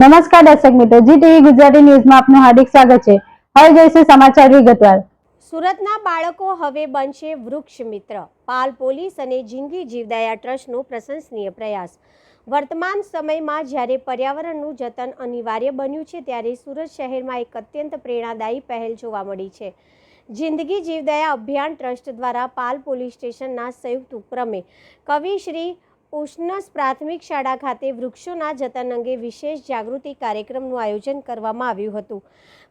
નમસ્કાર દર્શક મિત્રો, જી ટીવી ગુજરાતી ન્યૂઝમાં આપનું હાર્દિક સ્વાગત છે। હવે જોઈશું સમાચાર વિગતવાર। સુરતના બાળકો હવે બનશે વૃક્ષ મિત્ર। પાલ પોલીસ અને જિંદગી જીવદયા ટ્રસ્ટનો પ્રશંસનીય પ્રયાસ। વર્તમાન સમયમાં જ્યારે પર્યાવરણનું જતન અનિવાર્ય બન્યું છે, ત્યારે સુરત શહેરમાં એક અત્યંત પ્રેરણાદાયી પહેલ જોવા મળી છે। જિંદગી જીવદયા અભિયાન ટ્રસ્ટ દ્વારા પાલ પોલીસ સ્ટેશનના સંયુક્ત ઉપક્રમે કવિ શ્રી ઉષ્ણસ પ્રાથમિક શાળા ખાતે વૃક્ષોના જતન અંગે વિશેષ જાગૃતિ કાર્યક્રમનું આયોજન કરવામાં આવ્યું હતું।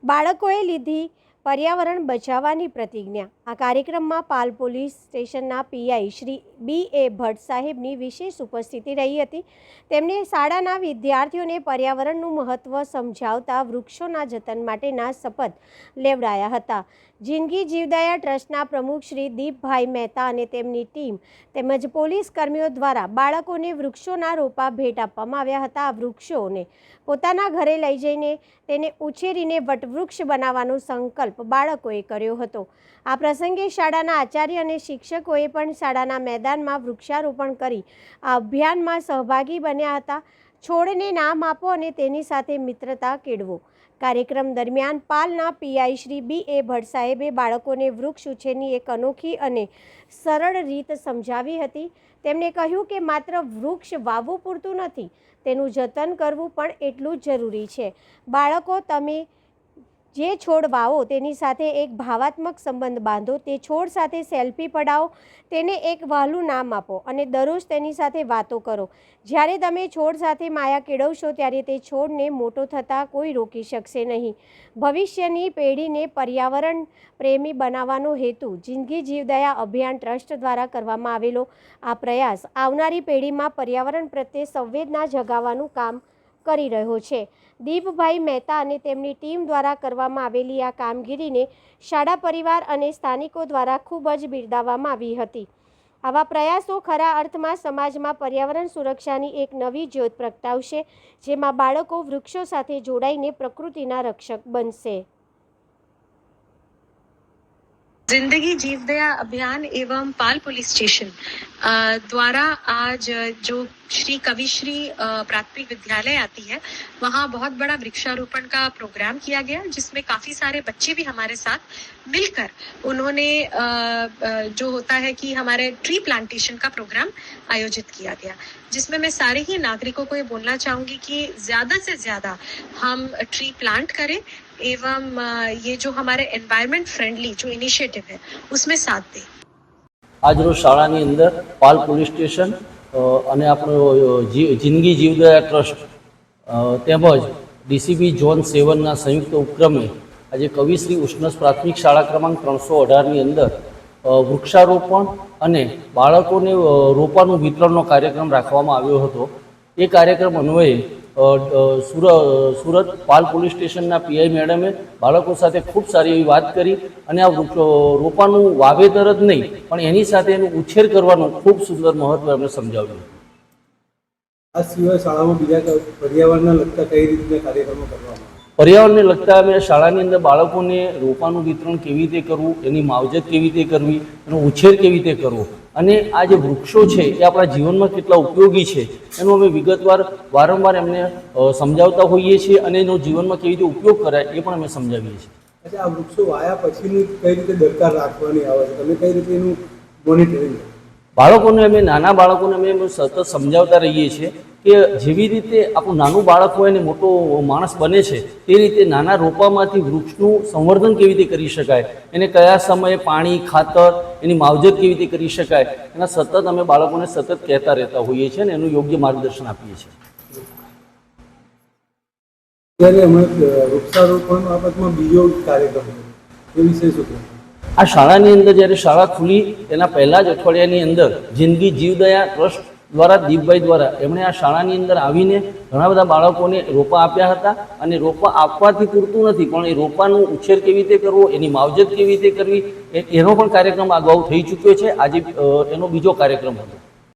બાળકોએ લીધી પર્યાવરણ બચાવવાની પ્રતિજ્ઞા। આ કાર્યક્રમમાં પાલ પોલીસ સ્ટેશનના પીઆઈ શ્રી બી.એ. ભટ્ટ સાહેબની વિશેષ ઉપસ્થિતિ રહી હતી। તેમણે શાળાના વિદ્યાર્થીઓને પર્યાવરણનું મહત્વ સમજાવતા વૃક્ષોના જતન માટેના શપથ લેવડાયા હતા। જિંદગી જીવદયા ટ્રસ્ટના પ્રમુખ શ્રી દીપભાઈ મહેતા અને તેમની ટીમ તેમજ પોલીસ કર્મીઓ દ્વારા બાળકોને વૃક્ષોના રોપા ભેટ આપવામાં આવ્યા હતા। આ વૃક્ષોને પોતાના ઘરે લઈ જઈને તેને ઉછેરીને વટવૃક્ષ બનાવવાનો સંકલ્પ બાળકોએ કર્યો હતો। આ પ્રસંગે શાળાના આચાર્ય અને શિક્ષકોએ પણ શાળાના મેદાનમાં વૃક્ષારોપણ કરી આ અભિયાનમાં સહભાગી બન્યા હતા। છોડને નામ આપો અને તેની સાથે મિત્રતા કેળવો। કાર્યક્રમ દરમિયાન પાલના પીઆઈ શ્રી બી.એ. ભટ્ટ સાહેબે બાળકોને વૃક્ષ ઉછેરની એક અનોખી અને સરળ રીત સમજાવી હતી। તેમણે કહ્યું કે માત્ર વૃક્ષ વાવવું પૂરતું નથી, તેનું જતન કરવું પણ એટલું જ જરૂરી છે। બાળકો, તમે જે છોડ વાવો તેની સાથે એક ભાવાત્મક સંબંધ બાંધો, તે છોડ સાથે સેલ્ફી પડાવો, તેને એક વહાલું નામ આપો અને દરરોજ તેની સાથે વાતો કરો। જ્યારે તમે છોડ સાથે માયા કેળવશો, ત્યારે તે છોડને મોટો થતાં કોઈ રોકી શકશે નહીં। ભવિષ્યની પેઢીને પર્યાવરણ પ્રેમી બનાવવાનો હેતુ જિંદગી જીવદયા અભિયાન ટ્રસ્ટ દ્વારા કરવામાં આવેલો આ પ્રયાસ આવનારી પેઢીમાં પર્યાવરણ પ્રત્યે સંવેદના જગાવવાનું કામ કરી રહ્યો છે। દીપભાઈ મહેતા અને તેમની ટીમ દ્વારા કરવામાં આવેલી આ કામગીરીને શાળા પરિવાર અને સ્થાનિકો દ્વારા ખૂબ જ બિરદાવવામાં આવી હતી। આવા પ્રયાસો ખરા અર્થમાં સમાજમાં પર્યાવરણ સુરક્ષાની એક નવી જ્યોત પ્રગટાવશે, જેમાં બાળકો વૃક્ષો સાથે જોડાઈને પ્રકૃતિના રક્ષક બનશે। जिंदगी जीवदया अभियान एवं पाल पुलिस स्टेशन द्वारा आज जो श्री कविश्री प्राथमिक विद्यालय आती है, वहाँ बहुत बड़ा वृक्षारोपण का प्रोग्राम किया गया, जिसमें काफ़ी सारे बच्चे भी हमारे साथ मिलकर उन्होंने जो होता है कि हमारे ट्री प्लांटेशन का प्रोग्राम आयोजित किया गया, जिसमें मैं सारे ही नागरिकों को ये बोलना चाहूँगी कि ज़्यादा से ज़्यादा हम ट्री प्लांट करें एवं ये जो हमारे एनवायरनमेंट फ्रेंडली जो इनिशिएटिव है उसमें साथ दें। आज रोज शाळानी अंदर पाल पोलीस स्टेशन અને આપણો જિંદગી જીવદયા ટ્રસ્ટ તેમજ ડીસીબી ઝોન 7ના સંયુક્ત ઉપક્રમે આજે કવિશ્રી ઉષ્ણસ પ્રાથમિક શાળા ક્રમાંક 318ની અંદર વૃક્ષારોપણ અને બાળકોને રોપાનું વિતરણનો કાર્યક્રમ રાખવામાં આવ્યો હતો। એ કાર્યક્રમ અન્વયે સુરત પાલ પોલીસ સ્ટેશનના પીઆઈ મેડમે બાળકો સાથે ખૂબ સારી એવી વાત કરી અને આ રોપાનું વાવેતર જ નહીં પણ એની સાથે એનું ઉછેર કરવાનું ખૂબ સુંદર મહત્વ એમને સમજાવ્યું। આ સિવાય શાળામાં બીજા પર્યાવરણને લગતા કઈ રીતના કાર્યક્રમો કરવામાં? પર્યાવરણને લગતા અમે શાળાની અંદર બાળકોને રોપાનું વિતરણ કેવી રીતે કરવું, એની માવજત કેવી રીતે કરવી, એનો ઉછેર કેવી રીતે કરવો અને આ જે વૃક્ષો છે એ આપણા જીવનમાં કેટલા ઉપયોગી છે એનો અમે વિગતવાર વારંવાર એમને સમજાવતા હોઈએ છીએ અને એનો જીવનમાં કેવી રીતે ઉપયોગ કરાય એ પણ અમે સમજાવીએ છીએ। અચ્છા, આ વૃક્ષો વાયા પછીની કઈ રીતે દરકાર રાખવાની આવે છે, તમે કઈ રીતે એનું મોનિટરિંગ? બાળકોને અમે નાના બાળકોને અમે સતત સમજાવતા રહીએ છીએ કે જેવી રીતે આપણું નાનું બાળક હોય ને મોટો માણસ બને છે તે રીતે નાના રોપામાંથી વૃક્ષનું સંવર્ધન કેવી રીતે કરી શકાય, એને કયા સમયે પાણી, ખાતર, એની માવજત કેવી રીતે કરી શકાય, એના સતત અમે બાળકોને સતત કહેતા રહેતા હોઈએ છીએ અને એનું યોગ્ય માર્ગદર્શન આપીએ છીએ। ત્યારે અમે વૃક્ષારોપણ બાબતમાં બીજો કાર્યક્રમ એ વિશે શું કહ્યું? આ શાળાની અંદર જ્યારે શાળા ખુલી એના પહેલા જ અઠવાડિયાની અંદર જિંદગી જીવદયા ટ્રસ્ટ દ્વારા દીપભાઈ દ્વારા એમણે આ શાળાની અંદર આવીને ઘણા બધા બાળકોને રોપા આપ્યા હતા અને રોપા આપવાથી પૂરતું નથી પણ એ રોપાનું ઉછેર કેવી રીતે કરવો, એની માવજત કેવી રીતે કરવી એનો પણ કાર્યક્રમ અગાઉ થઈ ચૂક્યો છે। આજે એનો બીજો કાર્યક્રમ હતો।